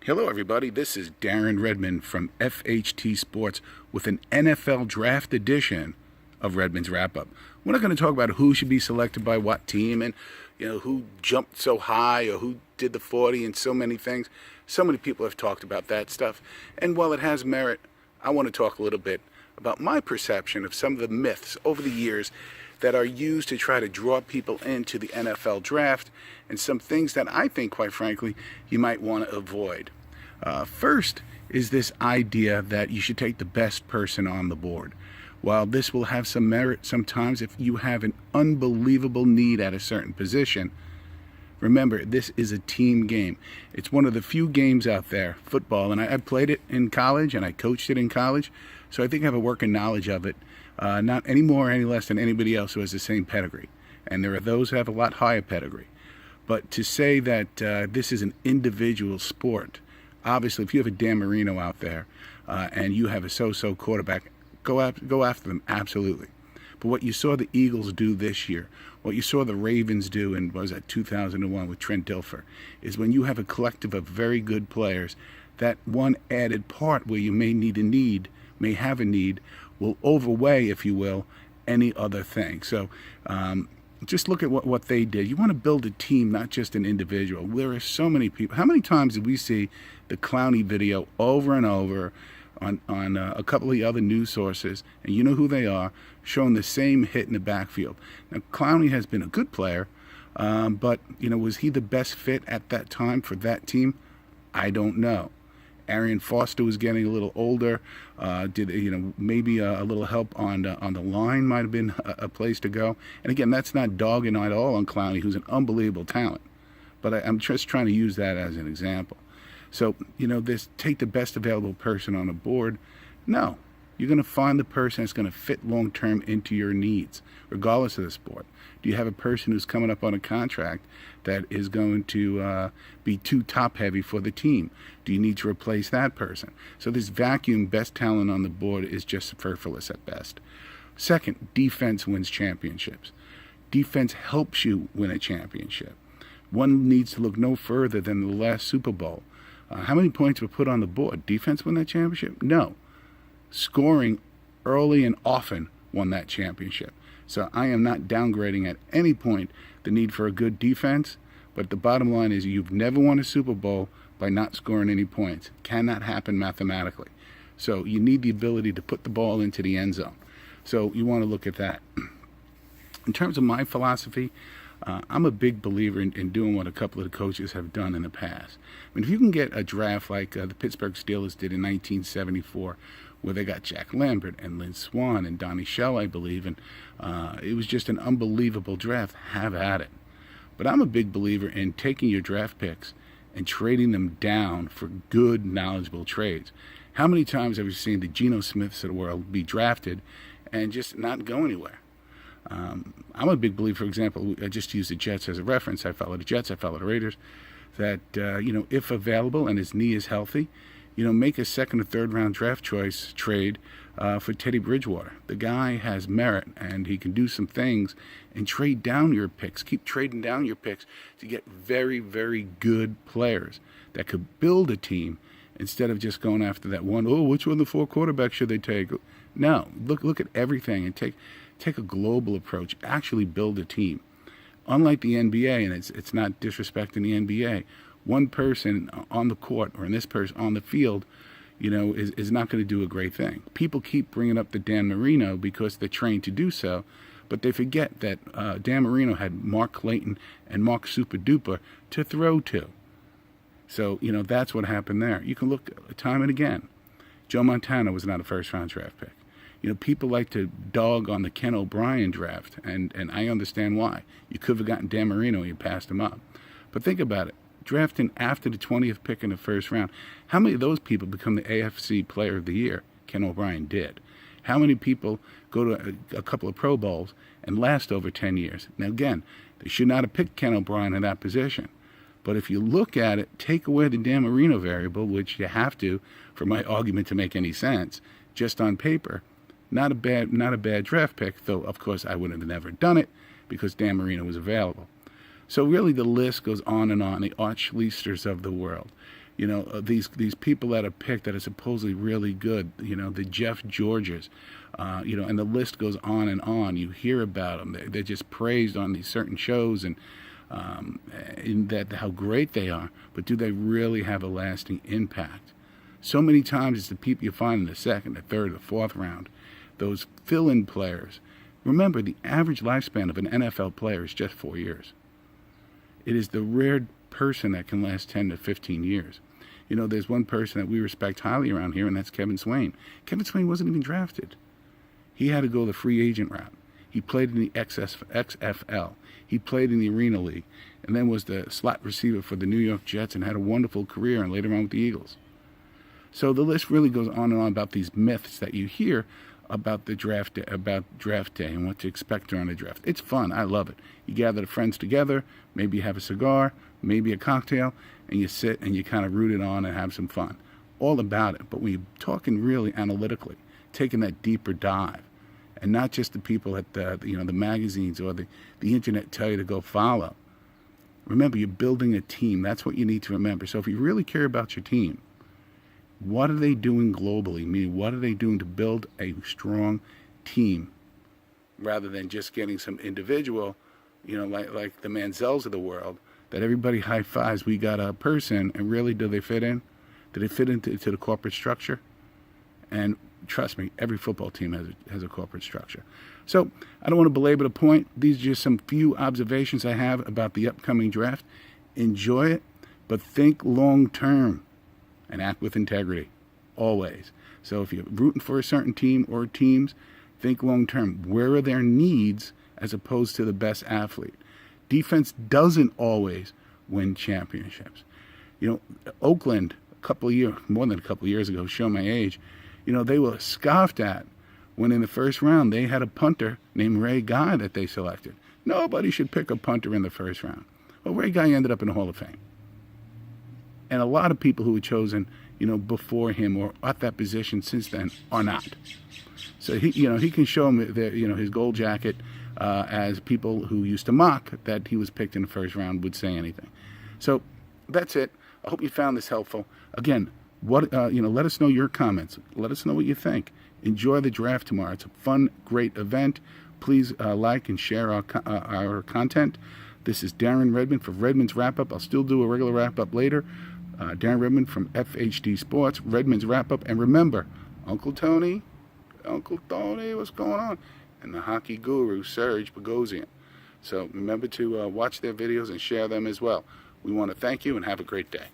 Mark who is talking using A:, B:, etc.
A: Hello, everybody. This is Darren Redmond from FHT Sports with an NFL Draft edition of Redmond's Wrap Up. We're not going to talk about who should be selected by what team and who jumped so high or who did the 40 and so many things. So many people have talked about that stuff. And while it has merit, I want to talk a little bit about my perception of some of the myths over the years that are used to try to draw people into the NFL draft, and some things that I think, quite frankly, you might want to avoid. First is this idea that you should take the best person on the board. While this will have some merit sometimes if you have an unbelievable need at a certain position, remember, this is a team game. It's one of the few games out there, football, and I played it in college and I coached it in college, so I think I have a working knowledge of it. Not any more or any less than anybody else who has the same pedigree. And there are those who have a lot higher pedigree. But to say that this is an individual sport, obviously if you have a Dan Marino out there and you have a so-so quarterback, go after them, absolutely. But what you saw the Eagles do this year, what you saw the Ravens do in, 2001 with Trent Dilfer, is when you have a collective of very good players, that one added part where you may have a need, will overweigh, if you will, any other thing. So just look at what they did. You want to build a team, not just an individual. There are so many people. How many times did we see the Clowney video over and over on a couple of the other news sources, and you know who they are, showing the same hit in the backfield? Now, Clowney has been a good player, but was he the best fit at that time for that team? I don't know. Arian Foster was getting a little older. Maybe a little help on the line might have been a place to go. And again, that's not dogging at all on Clowney, who's an unbelievable talent. But I'm just trying to use that as an example. So, this take the best available person on the board. No, you're going to find the person that's going to fit long-term into your needs, regardless of the sport. Do you have a person who's coming up on a contract that is going to be too top-heavy for the team? Do you need to replace that person? So this vacuum best talent on the board is just superfluous at best. Second, defense wins championships. Defense helps you win a championship. One needs to look no further than the last Super Bowl. How many points were put on the board? Defense win that championship? No. Scoring early and often won that championship. So I am not downgrading at any point the need for a good defense, but the bottom line is you've never won a Super Bowl by not scoring any points. Cannot happen mathematically. So you need the ability to put the ball into the end zone. So you want to look at that. In terms of my philosophy, I'm a big believer in doing what a couple of the coaches have done in the past. I mean, if you can get a draft like the Pittsburgh Steelers did in 1974, where they got Jack Lambert and Lynn Swann and Donnie Shell, I believe, and it was just an unbelievable draft. Have at it. But I'm a big believer in taking your draft picks and trading them down for good, knowledgeable trades. How many times have you seen the Geno Smiths of the world be drafted and just not go anywhere? I'm a big believer, for example, I just use the Jets as a reference. I follow the Jets, I follow the Raiders, that, if available and his knee is healthy, make a second or third round draft choice trade for Teddy Bridgewater. The guy has merit and he can do some things, and trade down your picks. Keep trading down your picks to get very, very good players that could build a team instead of just going after that one, which one of the four quarterbacks should they take? No, look at everything and take a global approach. Actually build a team. Unlike the NBA, and it's not disrespecting the NBA, one person on the court, or in this person on the field, is not going to do a great thing. People keep bringing up the Dan Marino because they're trained to do so, but they forget that Dan Marino had Mark Clayton and Mark Super Duper to throw to. So, that's what happened there. You can look time and again. Joe Montana was not a first-round draft pick. People like to dog on the Ken O'Brien draft, and I understand why. You could have gotten Dan Marino and you passed him up. But think about it. Drafting after the 20th pick in the first round, how many of those people become the AFC Player of the Year? Ken O'Brien did. How many people go to a couple of Pro Bowls and last over 10 years? Now, again, they should not have picked Ken O'Brien in that position. But if you look at it, take away the Dan Marino variable, which you have to, for my argument to make any sense, just on paper, not a bad draft pick, though, of course, I would have never done it because Dan Marino was available. So really the list goes on and on, the Arch Leisters of the world. these people that are picked that are supposedly really good, the Jeff Georges, and the list goes on and on. You hear about them. They're just praised on these certain shows and in that how great they are, but do they really have a lasting impact? So many times it's the people you find in the second, the third, the fourth round, those fill-in players. Remember, the average lifespan of an NFL player is just 4 years. It is the rare person that can last 10 to 15 years. There's one person that we respect highly around here, and that's Kevin Swyane. Kevin Swyane wasn't even drafted. He had to go the free agent route. He played in the XFL. He played in the Arena League, and then was the slot receiver for the New York Jets and had a wonderful career, and later on with the Eagles. So the list really goes on and on about these myths that you hear about the draft day and what to expect during the draft. It's fun. I love it. You gather the friends together, maybe you have a cigar, maybe a cocktail, and you sit and you kind of root it on and have some fun. All about it. But when you're talking really analytically, taking that deeper dive, and not just the people at the magazines or the internet tell you to go follow. Remember, you're building a team. That's what you need to remember. So if you really care about your team, what are they doing globally? Meaning, what are they doing to build a strong team rather than just getting some individual, like the Manziels of the world, that everybody high fives, we got a person, and really, do they fit in? Do they fit into the corporate structure? And trust me, every football team has a corporate structure. So I don't want to belabor the point. These are just some few observations I have about the upcoming draft. Enjoy it, but think long term and act with integrity, always. So if you're rooting for a certain team or teams, think long term. Where are their needs as opposed to the best athlete? Defense doesn't always win championships. Oakland, more than a couple of years ago, show my age, they were scoffed at when in the first round they had a punter named Ray Guy that they selected. Nobody should pick a punter in the first round. Well, Ray Guy ended up in the Hall of Fame. And a lot of people who were chosen, before him or at that position since then are not. So he can show him his gold jacket as people who used to mock that he was picked in the first round would say anything. So that's it. I hope you found this helpful. Again, let us know your comments. Let us know what you think. Enjoy the draft tomorrow. It's a fun, great event. Please like and share our content. This is Darren Redmond for Redmond's Wrap Up. I'll still do a regular wrap up later. Darren Redmond from FHT Sports, Redmond's Wrap Up. And remember, Uncle Tony, what's going on? And the hockey guru, Serge Bogosian. So remember to watch their videos and share them as well. We want to thank you and have a great day.